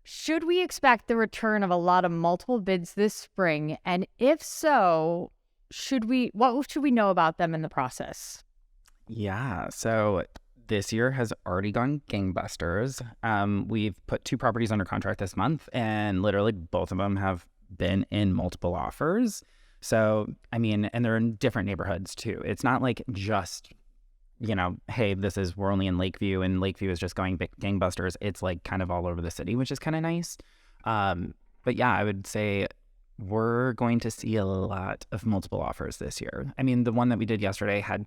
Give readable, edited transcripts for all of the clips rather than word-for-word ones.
Should we expect the return of a lot of multiple bids this spring? And if so, what should we know about them in the process? Yeah, so this year has already gone gangbusters. We've put 2 properties under contract this month, and literally both of them have been in multiple offers. So, I mean, and they're in different neighborhoods too. It's not like just, hey, we're only in Lakeview and Lakeview is just going gangbusters. It's like kind of all over the city, which is kind of nice. But yeah, I would say we're going to see a lot of multiple offers this year. I mean, the one that we did yesterday had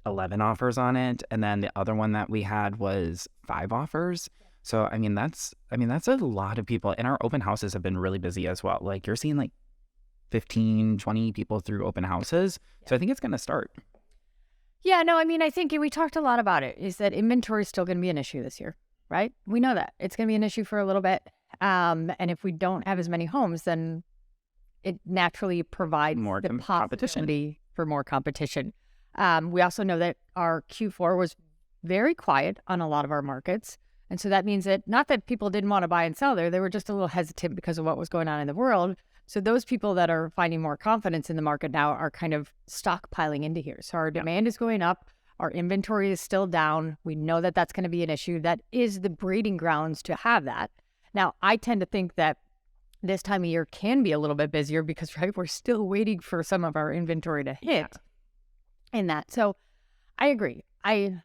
11 offers on it, and then the other one that we had was 5 offers. So that's a lot of people, and our open houses have been really busy as well. Like, you're seeing like 15, 20 people through open houses. So I think it's going to start. Yeah, no, I think we talked a lot about it, is that inventory is still going to be an issue this year, right? We know that it's going to be an issue for a little bit. And if we don't have as many homes, then it naturally provides more the competition possibility for more competition. We also know that our Q4 was very quiet on a lot of our markets. And so that means that not that people didn't want to buy and sell there, they were just a little hesitant because of what was going on in the world. So those people that are finding more confidence in the market now are kind of stockpiling into here. So our demand is going up. Our inventory is still down. We know that that's going to be an issue. That is the breeding grounds to have that. Now, I tend to think that this time of year can be a little bit busier because, right, we're still waiting for some of our inventory to hit in that. So I agree. And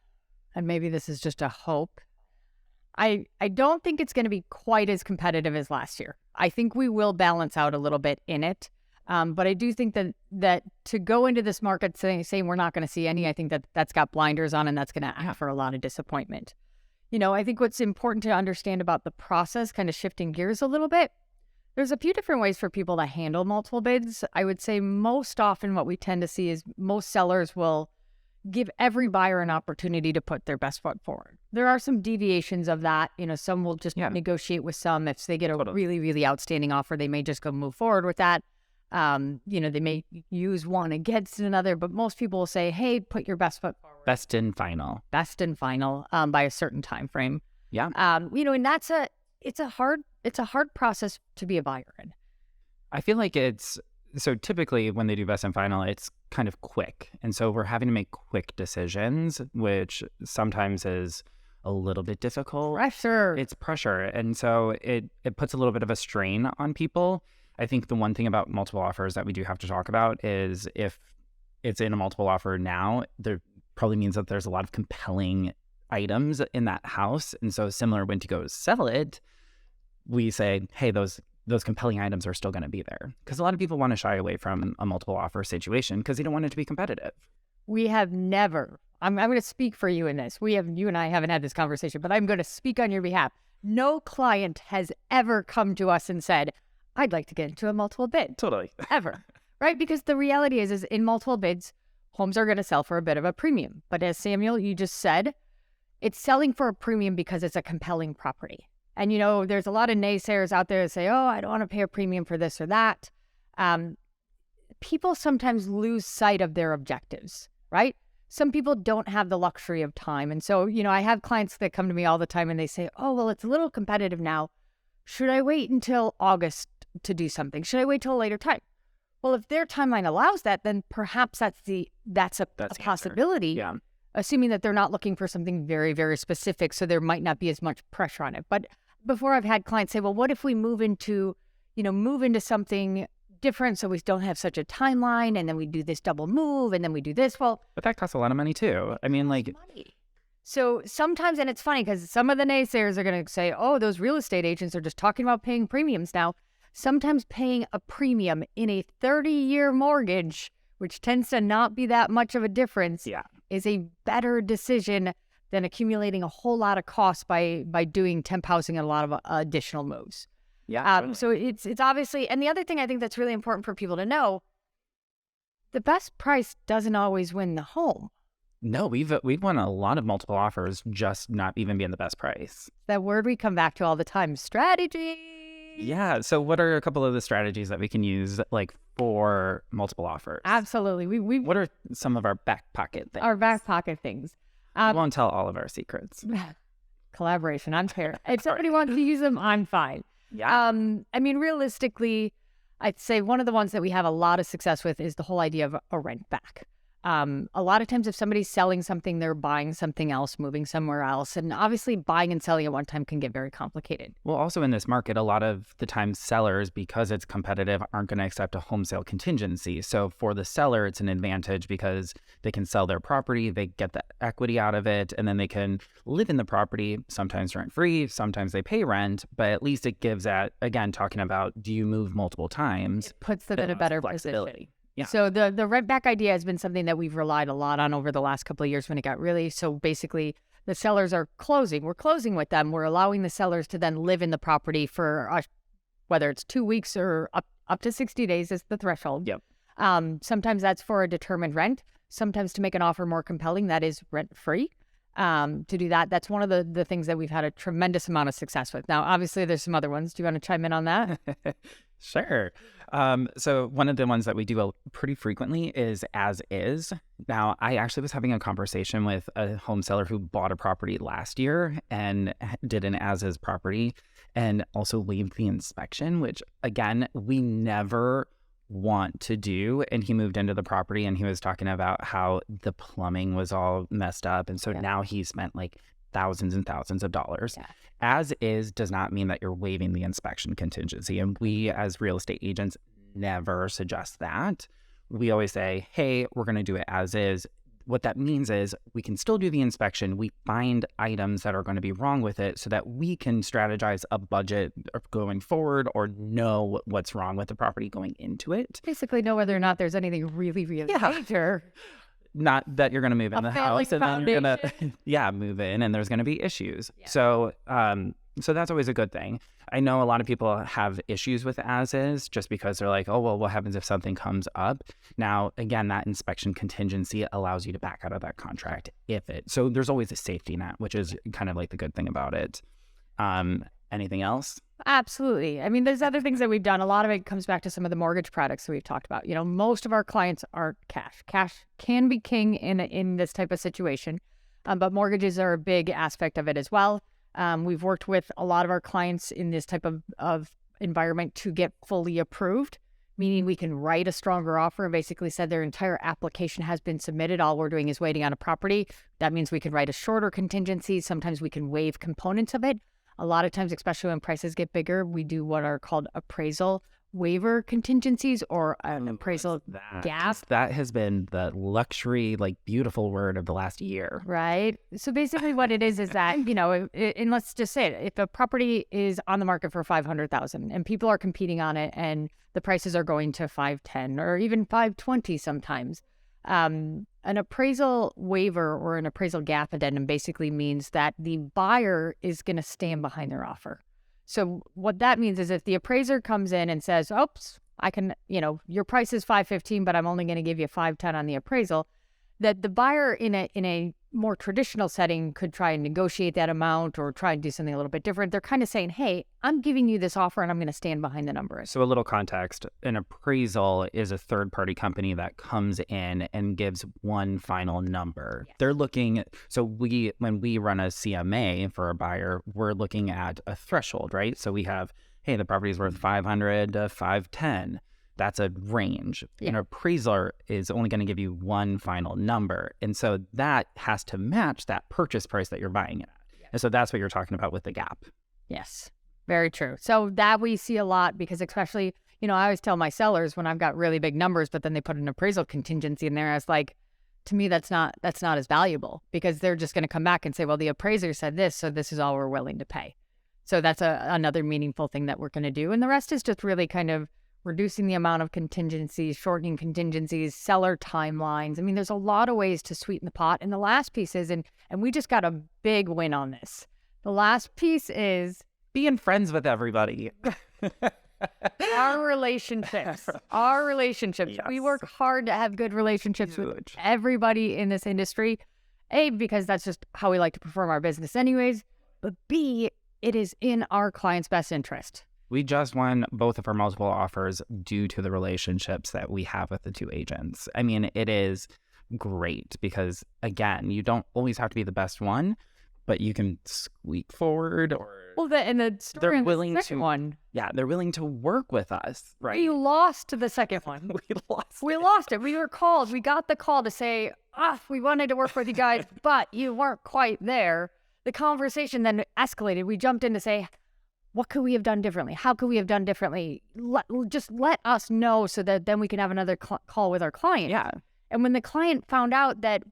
maybe this is just a hope. I don't think it's going to be quite as competitive as last year. I think we will balance out a little bit in it. But I do think that to go into this market saying we're not going to see any, I think that's got blinders on, and that's going to add for a lot of disappointment. I think what's important to understand about the process, kind of shifting gears a little bit, there's a few different ways for people to handle multiple bids. I would say most often what we tend to see is most sellers will give every buyer an opportunity to put their best foot forward. There are some deviations of that. Some will just negotiate with some. If they get a really, really outstanding offer, they may just go move forward with that. They may use one against another, but most people will say, hey, put your best foot forward. Best and final by a certain time frame. Yeah. And it's a hard process to be a buyer in. I feel like so typically when they do best and final, it's kind of quick. And so we're having to make quick decisions, which sometimes is a little bit difficult. It's pressure. And so it puts a little bit of a strain on people. I think the one thing about multiple offers that we do have to talk about is if it's in a multiple offer now, there probably means that there's a lot of compelling items in that house. And so similar when to go sell it, we say, hey, those compelling items are still going to be there. Because a lot of people want to shy away from a multiple offer situation because they don't want it to be competitive. We have never, I'm going to speak for you in this. You and I haven't had this conversation, but I'm going to speak on your behalf. No client has ever come to us and said, I'd like to get into a multiple bid. Totally. Ever. Right? Because the reality is in multiple bids, homes are going to sell for a bit of a premium. But as Samuel, you just said, it's selling for a premium because it's a compelling property. And, there's a lot of naysayers out there that say, oh, I don't want to pay a premium for this or that. People sometimes lose sight of their objectives, right? Some people don't have the luxury of time. And so, I have clients that come to me all the time and they say, oh, well, it's a little competitive now. Should I wait until August to do something? Should I wait till a later time? Well, if their timeline allows that, then perhaps that's a possibility. Yeah. Assuming that they're not looking for something very, very specific, so there might not be as much pressure on it. But before I've had clients say, well, what if we move into something different so we don't have such a timeline, and then we do this double move, and then we do this? Well, but that costs a lot of money too. Money. So sometimes, and it's funny because some of the naysayers are going to say, oh, those real estate agents are just talking about paying premiums now. Sometimes paying a premium in a 30-year mortgage, which tends to not be that much of a difference, is a better decision than accumulating a whole lot of costs by doing temp housing and a lot of additional moves. Yeah. So it's obviously, and the other thing I think that's really important for people to know, the best price doesn't always win the home. No, we've won a lot of multiple offers, just not even being the best price. That word we come back to all the time, strategy. Yeah. So what are a couple of the strategies that we can use for multiple offers? Absolutely. What are some of our back pocket things? Our back pocket things. We won't tell all of our secrets. collaboration. I'm fair. If somebody wants to use them, I'm fine. Yeah. I mean, realistically, I'd say one of the ones that we have a lot of success with is the whole idea of a rent back. A lot of times if somebody's selling something, they're buying something else, moving somewhere else. And obviously buying and selling at one time can get very complicated. Well, also in this market, a lot of the time sellers, because it's competitive, aren't going to accept a home sale contingency. So for the seller, it's an advantage because they can sell their property, they get the equity out of it, and then they can live in the property, sometimes rent-free, sometimes they pay rent, but at least it gives that, again, talking about do you move multiple times? It puts them in a better position. Yeah. So the rent back idea has been something that we've relied a lot on over the last couple of years when it got really, so basically the sellers are closing. We're closing with them. We're allowing the sellers to then live in the property for whether it's 2 weeks or up to 60 days is the threshold. Yep. Sometimes that's for a determined rent. Sometimes to make an offer more compelling, that is rent free. To do that, that's one of the things that we've had a tremendous amount of success with. Now, obviously, there's some other ones. Do you want to chime in on that? Sure. So one of the ones that we do pretty frequently is as is. Now, I actually was having a conversation with a home seller who bought a property last year and did an as is property and also waived the inspection, which again, we never want to do. And he moved into the property and he was talking about how the plumbing was all messed up. And so now he spent like thousands and thousands of dollars. Yeah. As is does not mean that you're waiving the inspection contingency. And we as real estate agents never suggest that. We always say, hey, we're going to do it as is. What that means is we can still do the inspection. We find items that are going to be wrong with it so that we can strategize a budget going forward or know what's wrong with the property going into it. Basically know whether or not there's anything really, really major. Not that you're going to move in the house and then you're going to, move in and there's going to be issues. Yeah. So that's always a good thing. I know a lot of people have issues with as is just because they're like, oh, well, what happens if something comes up? Now, again, that inspection contingency allows you to back out of that contract so there's always a safety net, which is kind of like the good thing about it. Anything else? Absolutely. I mean, there's other things that we've done. A lot of it comes back to some of the mortgage products that we've talked about. You know, most of our clients are cash. Cash can be king in this type of situation, but mortgages are a big aspect of it as well. We've worked with a lot of our clients in this type of environment to get fully approved, meaning we can write a stronger offer and basically said their entire application has been submitted. All we're doing is waiting on a property. That means we can write a shorter contingency. Sometimes we can waive components of it. A lot of times, especially when prices get bigger, we do what are called appraisal waiver contingencies or an appraisal gap. That has been the luxury, like beautiful word of the last year. Right. So basically what it is that, you know, and let's just say it, if a property is on the market for $500,000 and people are competing on it and the prices are going to $510 or even $520 sometimes, an appraisal waiver or an appraisal gap addendum basically means that the buyer is going to stand behind their offer. So what that means is if the appraiser comes in and says, oops, I can, you know, your price is $515, but I'm only going to give you $510 on the appraisal, that the buyer in a more traditional setting could try and negotiate that amount or try and do something a little bit different. They're kind of saying, hey, I'm giving you this offer and I'm going to stand behind the number. So a little context, an appraisal is a third-party company that comes in and gives one final number. Yes. They're looking, so when we run a CMA for a buyer, we're looking at a threshold, right? So we have, hey, the property is worth $500 to $510. That's a range. Yeah. An appraiser is only going to give you one final number. And so that has to match that purchase price that you're buying it at. Yeah. And so that's what you're talking about with the gap. Yes, very true. So that we see a lot because especially, you know, I always tell my sellers when I've got really big numbers, but then they put an appraisal contingency in there, I was like, to me, that's not as valuable because they're just going to come back and say, well, the appraiser said this, so this is all we're willing to pay. So that's another meaningful thing that we're going to do. And the rest is just really kind of reducing the amount of contingencies, shortening contingencies, seller timelines. I mean, there's a lot of ways to sweeten the pot. And the last piece is, and we just got a big win on this. The last piece is being friends with everybody. Our relationships. Yes. We work hard to have good relationships with everybody in this industry. A, because that's just how we like to perform our business anyways. But B, it is in our client's best interest. We just won both of our multiple offers due to the relationships that we have with the two agents. I mean, it is great because, again, you don't always have to be the best one, but you can squeak forward or Well, the story they're in the willing second to one, they're willing to work with us, right? we lost the second one. We lost it. We were called. We got the call to say, we wanted to work with you guys, but you weren't quite there. The conversation then escalated. We jumped in to say, what could we have done differently? How could we have done differently? Just let us know so that then we can have another call with our client. Yeah. And when the client found out that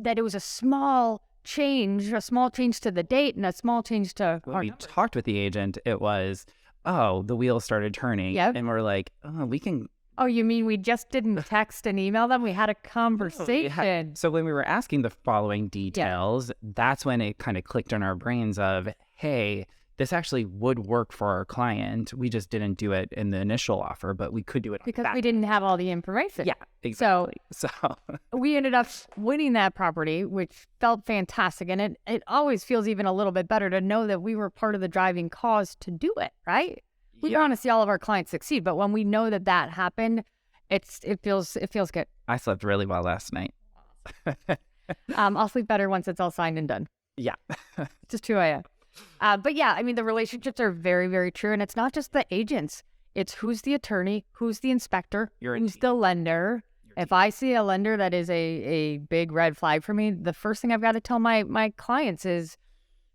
it was a small change to the date and a small change to When our we numbers. talked with the agent, it was, the wheels started turning. Yep. And we're like, we can. Oh, you mean we just didn't text and email them? We had a conversation. So when we were asking the following details, that's when it kind of clicked in our brains of, hey, this actually would work for our client. We just didn't do it in the initial offer, but we could do it Because we didn't have all the information. Yeah, exactly. So we ended up winning that property, which felt fantastic. And it always feels even a little bit better to know that we were part of the driving cause to do it, right? We want to see all of our clients succeed. But when we know that happened, it feels good. I slept really well last night. I'll sleep better once it's all signed and done. Yeah. Just who I am. But yeah, I mean, the relationships are very, very true. And it's not just the agents. It's who's the attorney, who's the inspector, who's the lender. If I see a lender that is a big red flag for me, the first thing I've got to tell my clients is,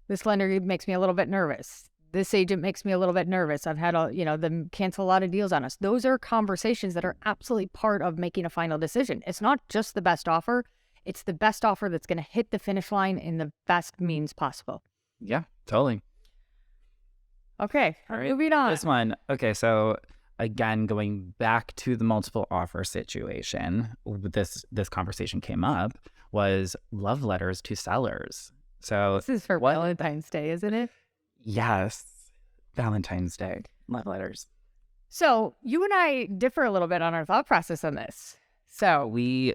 this lender makes me a little bit nervous. This agent makes me a little bit nervous. I've had them cancel a lot of deals on us. Those are conversations that are absolutely part of making a final decision. It's not just the best offer. It's the best offer that's going to hit the finish line in the best means possible. Yeah, totally. Okay, all right. Moving on. This one. Okay, so again, going back to the multiple offer situation, this conversation came up was love letters to sellers. So this is for Valentine's Day, isn't it? Yes, Valentine's Day love letters. So you and I differ a little bit on our thought process on this. So we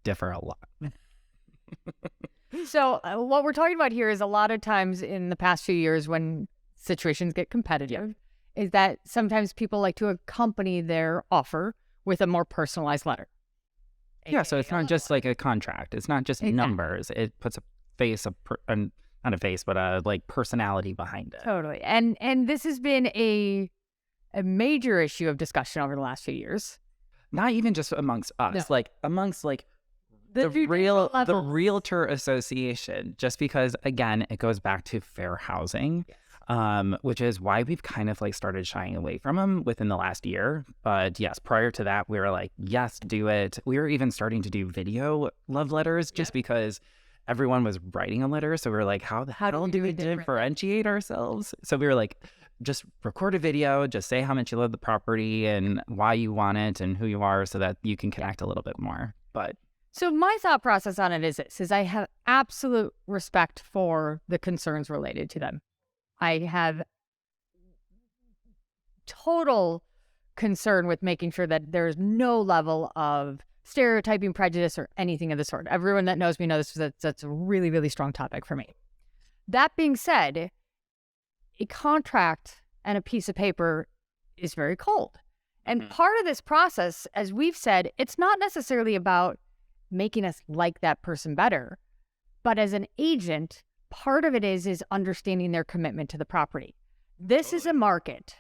differ a lot. So what we're talking about here is a lot of times in the past few years when situations get competitive, is that sometimes people like to accompany their offer with a more personalized letter. Yeah, so it's not just like a contract. It's not just numbers. It puts a face, not a face, but a like personality behind it. Totally. And this has been a major issue of discussion over the last few years. Not even just amongst us, like amongst like the Realtor Association, just because, again, it goes back to fair housing, which is why we've kind of like started shying away from them within the last year. But yes, prior to that, we were like, yes, do it. We were even starting to do video love letters just because everyone was writing a letter. So we were like, how the hell do we differentiate ourselves? So we were like, just record a video, just say how much you love the property and why you want it and who you are so that you can connect a little bit more. But so my thought process on it is this, is I have absolute respect for the concerns related to them. I have total concern with making sure that there's no level of stereotyping, prejudice, or anything of the sort. Everyone that knows me knows that's a really, really strong topic for me. That being said, a contract and a piece of paper is very cold. And part of this process, as we've said, it's not necessarily about making us like that person better. But as an agent, part of it is understanding their commitment to the property. This is a market.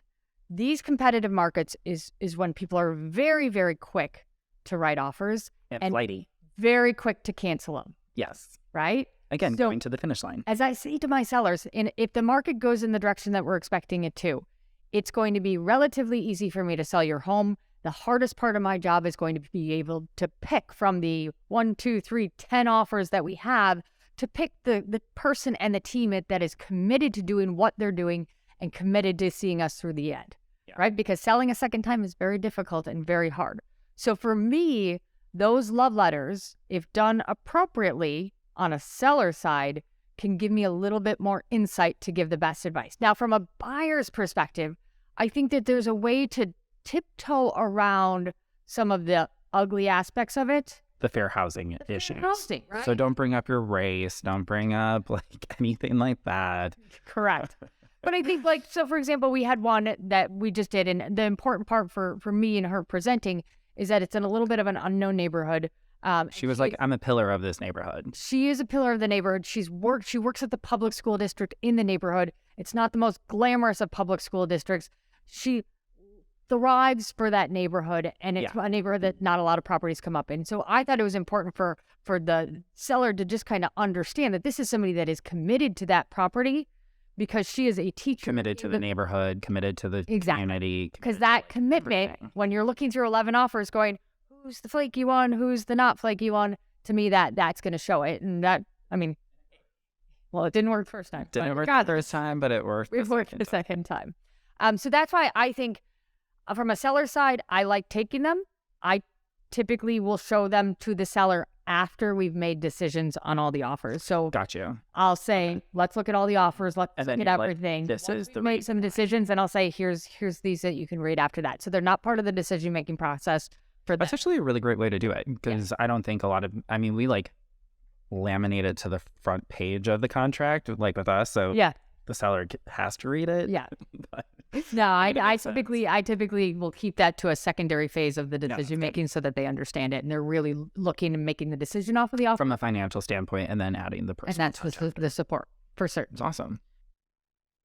These competitive markets is when people are very, very quick to write offers and flighty, very quick to cancel them. Yes. Right? Again, going to the finish line. As I say to my sellers, if the market goes in the direction that we're expecting it to, it's going to be relatively easy for me to sell your home. The hardest part of my job is going to be able to pick from the 1, 2, 3, 10 offers that we have to pick the person and the team that is committed to doing what they're doing and committed to seeing us through the end, right? Because selling a second time is very difficult and very hard. So for me, those love letters, if done appropriately on a seller side, can give me a little bit more insight to give the best advice. Now, from a buyer's perspective, I think that there's a way to tiptoe around some of the ugly aspects of it. The fair housing issues. Housing, right? So don't bring up your race. Don't bring up like anything like that. Correct. But I think so for example, we had one that we just did. And the important part for me and her presenting is that it's in a little bit of an unknown neighborhood. She was like, I'm a pillar of this neighborhood. She is a pillar of the neighborhood. She works at the public school district in the neighborhood. It's not the most glamorous of public school districts. She thrives for that neighborhood, and it's a neighborhood that not a lot of properties come up in. So I thought it was important for the seller to just kind of understand that this is somebody that is committed to that property because she is a teacher. Committed to the neighborhood, committed to the community. Because that commitment, when you're looking through 11 offers going, who's the flaky one, who's the not flaky one, to me that's going to show it. And that, I mean, well, it didn't work first time. Didn't work the first time, but it worked. It worked the second time. So that's why I think from a seller side, I like taking them. I typically will show them to the seller after we've made decisions on all the offers. So got you. I'll say, let's look at all the offers. Let's look at everything. This is the make some decisions, and I'll say, here's these that you can read after that. So they're not part of the decision making process. That's actually a really great way to do it, because I don't think we like laminate it to the front page of the contract, like with us. So the seller has to read it. Yeah. No, I typically will keep that to a secondary phase of the decision making so that they understand it and they're really looking and making the decision off of the offer from a financial standpoint, and then adding the personal. And that's the support for certain. It's awesome.